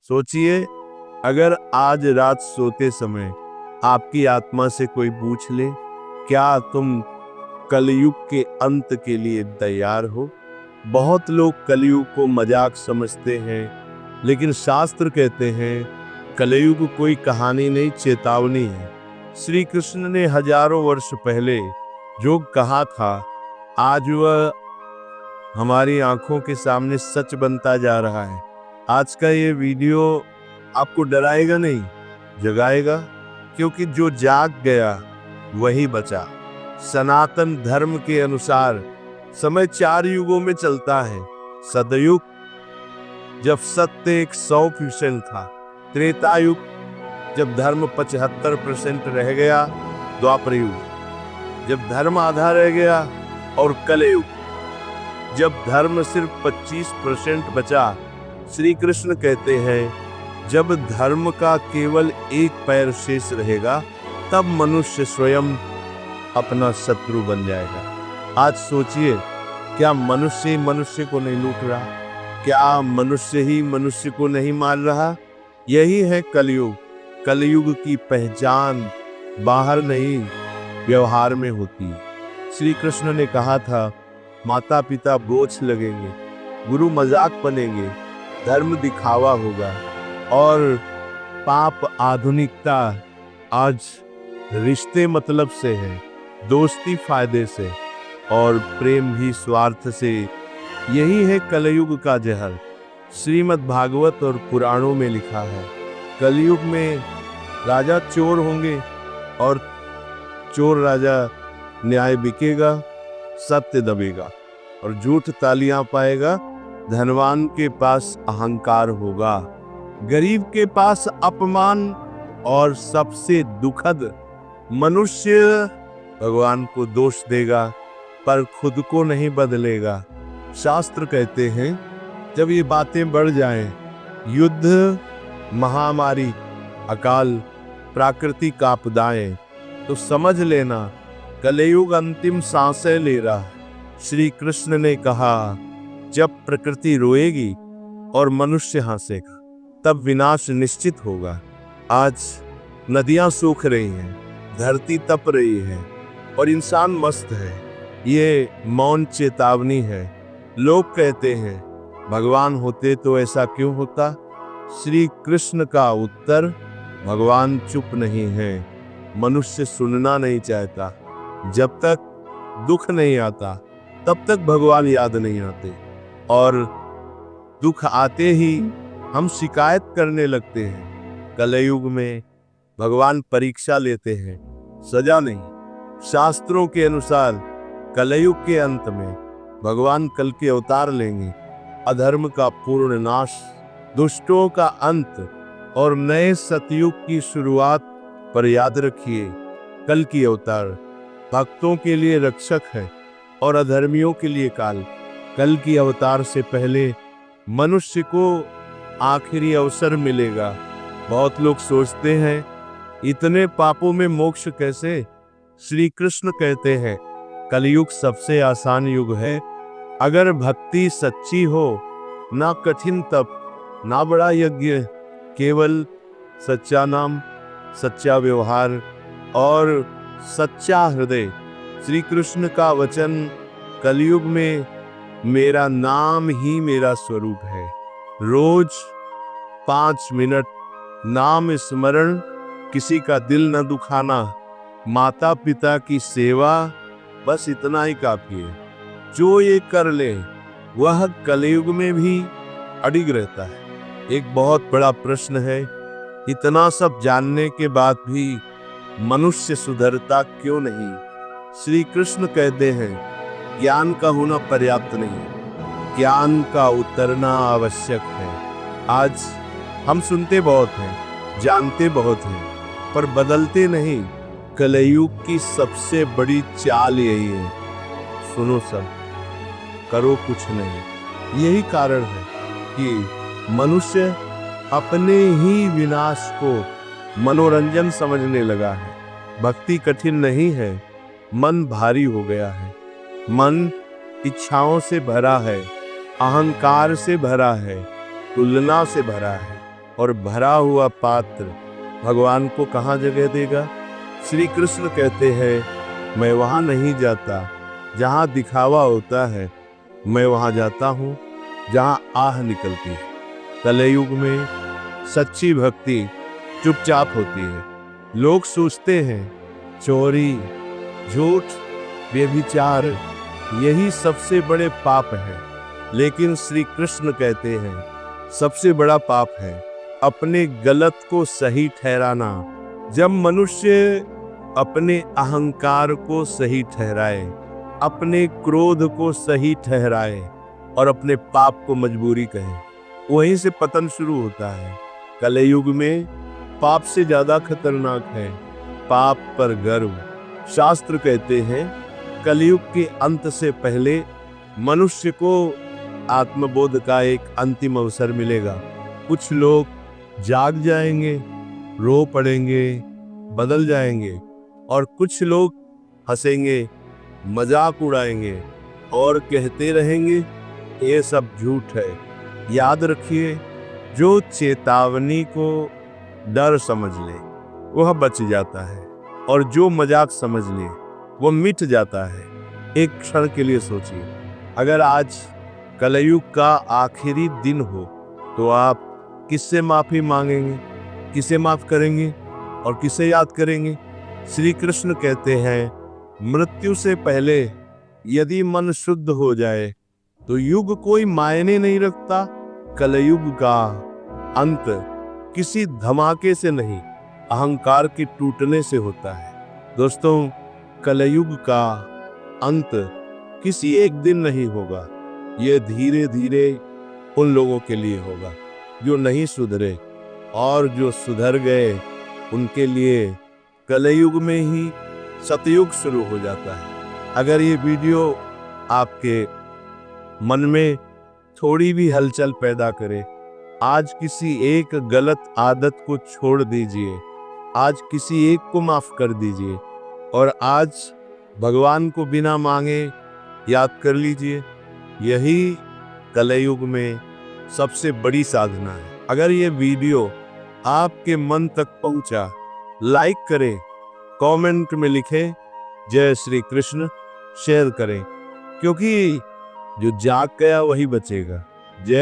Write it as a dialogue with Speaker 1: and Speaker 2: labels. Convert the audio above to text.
Speaker 1: सोचिए, अगर आज रात सोते समय आपकी आत्मा से कोई पूछ ले, क्या तुम कलयुग के अंत के लिए तैयार हो? बहुत लोग कलयुग को मजाक समझते हैं, लेकिन शास्त्र कहते हैं कलयुग कोई कहानी नहीं, चेतावनी है। श्री कृष्ण ने हजारों वर्ष पहले जो कहा था, आज वह हमारी आंखों के सामने सच बनता जा रहा है। आज का ये वीडियो आपको डराएगा नहीं, जगाएगा, क्योंकि जो जाग गया वही बचा। सनातन धर्म के अनुसार समय 4 युगों में चलता है। सतयुग, जब सत्य 100% था। त्रेता युग, जब धर्म 75% रह गया। द्वापर युग, जब धर्म आधा रह गया। और कलयुग, जब धर्म सिर्फ 25% बचा। श्री कृष्ण कहते हैं, जब धर्म का केवल एक पैर शेष रहेगा, तब मनुष्य स्वयं अपना शत्रु बन जाएगा। आज सोचिए, क्या मनुष्य मनुष्य को नहीं लूट रहा? क्या मनुष्य ही मनुष्य को नहीं मार रहा? यही है कलयुग। कलयुग की पहचान बाहर नहीं, व्यवहार में होती है। श्री कृष्ण ने कहा था, माता पिता बोझ लगेंगे, गुरु मजाक बनेंगे, धर्म दिखावा होगा और पाप आधुनिकता आज रिश्ते मतलब से है, दोस्ती फायदे से और प्रेम भी स्वार्थ से। यही है कलयुग का जहर। श्रीमद् भागवत और पुराणों में लिखा है, कलयुग में राजा चोर होंगे और चोर राजा न्याय बिकेगा, सत्य दबेगा और झूठ तालियां पाएगा। धनवान के पास अहंकार होगा, गरीब के पास अपमान और सबसे दुखद, मनुष्य भगवान को दोष देगा पर खुद को नहीं बदलेगा। शास्त्र कहते हैं, जब ये बातें बढ़ जाएं, युद्ध, महामारी, अकाल, प्राकृतिक आपदाएं, तो समझ लेना कलयुग अंतिम सांसें ले रहा है। श्री कृष्ण ने कहा, जब प्रकृति रोएगी और मनुष्य हंसेगा, तब विनाश निश्चित होगा। आज नदियां सूख रही हैं, धरती तप रही है और इंसान मस्त है। ये मौन चेतावनी है। लोग कहते हैं, भगवान होते तो ऐसा क्यों होता? श्री कृष्ण का उत्तर, भगवान चुप नहीं है, मनुष्य सुनना नहीं चाहता। जब तक दुख नहीं आता, तब तक भगवान याद नहीं आते, और दुख आते ही हम शिकायत करने लगते हैं। कलयुग में भगवान परीक्षा लेते हैं, सजा नहीं। शास्त्रों के अनुसार कलयुग के अंत में भगवान कल के अवतार लेंगे। अधर्म का पूर्ण नाश, दुष्टों का अंत और नए सतयुग की शुरुआत। पर याद रखिए, कल की अवतार भक्तों के लिए रक्षक है और अधर्मियों के लिए काल। कल की अवतार से पहले मनुष्य को आखिरी अवसर मिलेगा। बहुत लोग सोचते हैं, इतने पापों में मोक्ष कैसे? श्री कृष्ण कहते हैं, कलयुग सबसे आसान युग है। अगर भक्ति सच्ची हो, ना कठिन तप, ना बड़ा यज्ञ, केवल सच्चा नाम, सच्चा व्यवहार और सच्चा हृदय। श्री कृष्ण का वचन, कलयुग में मेरा नाम ही मेरा स्वरूप है। रोज 5 मिनट नाम स्मरण, किसी का दिल न दुखाना, माता पिता की सेवा, बस इतना ही काफी है। जो ये कर ले, वह कलयुग में भी अडिग रहता है। एक बहुत बड़ा प्रश्न है, इतना सब जानने के बाद भी मनुष्य सुधरता क्यों नहीं? श्री कृष्ण कहते हैं, ज्ञान का होना पर्याप्त नहीं, ज्ञान का उतरना आवश्यक है। आज हम सुनते बहुत हैं, जानते बहुत हैं, पर बदलते नहीं। कलयुग की सबसे बड़ी चाल यही है, सुनो सब, करो कुछ नहीं। यही कारण है कि मनुष्य अपने ही विनाश को मनोरंजन समझने लगा है। भक्ति कठिन नहीं है, मन भारी हो गया है। मन इच्छाओं से भरा है, अहंकार से भरा है, तुलना से भरा है और भरा हुआ पात्र भगवान को कहाँ जगह देगा? श्री कृष्ण कहते हैं, मैं वहां नहीं जाता जहां दिखावा होता है, मैं वहां जाता हूं जहां आह निकलती है। कलयुग में सच्ची भक्ति चुपचाप होती है। लोग सोचते हैं चोरी, झूठ, व्यभिचार यही सबसे बड़े पाप है, लेकिन श्री कृष्ण कहते हैं सबसे बड़ा पाप है अपने गलत को सही ठहराना। जब मनुष्य अपने अहंकार को सही ठहराए, अपने क्रोध को सही ठहराए और अपने पाप को मजबूरी कहे, वहीं से पतन शुरू होता है। कलयुग में पाप से ज्यादा खतरनाक है पाप पर गर्व। शास्त्र कहते हैं कलयुग के अंत से पहले मनुष्य को आत्मबोध का एक अंतिम अवसर मिलेगा। कुछ लोग जाग जाएंगे, रो पड़ेंगे, बदल जाएंगे, और कुछ लोग हंसेंगे, मजाक उड़ाएंगे और कहते रहेंगे ये सब झूठ है। याद रखिए, जो चेतावनी को डर समझ ले वह बच जाता है, और जो मजाक समझ ले वो मिट जाता है। एक क्षण के लिए सोचिए, अगर आज कलयुग का आखिरी दिन हो तो आप किससे माफी मांगेंगे, किसे माफ करेंगे और किसे याद करेंगे? श्री कृष्ण कहते हैं मृत्यु से पहले यदि मन शुद्ध हो जाए तो युग कोई मायने नहीं रखता। कलयुग का अंत किसी धमाके से नहीं, अहंकार के टूटने से होता है। दोस्तों, कलयुग का अंत किसी एक दिन नहीं होगा, ये धीरे धीरे उन लोगों के लिए होगा जो नहीं सुधरे, और जो सुधर गए उनके लिए कलयुग में ही सतयुग शुरू हो जाता है। अगर ये वीडियो आपके मन में थोड़ी भी हलचल पैदा करे, आज किसी एक गलत आदत को छोड़ दीजिए, आज किसी एक को माफ कर दीजिए, और आज भगवान को बिना मांगे याद कर लीजिए। यही कलयुग में सबसे बड़ी साधना है। अगर ये वीडियो आपके मन तक पहुंचा, लाइक करें, कमेंट में लिखें जय श्री कृष्ण, शेयर करें, क्योंकि जो जाग गया वही बचेगा।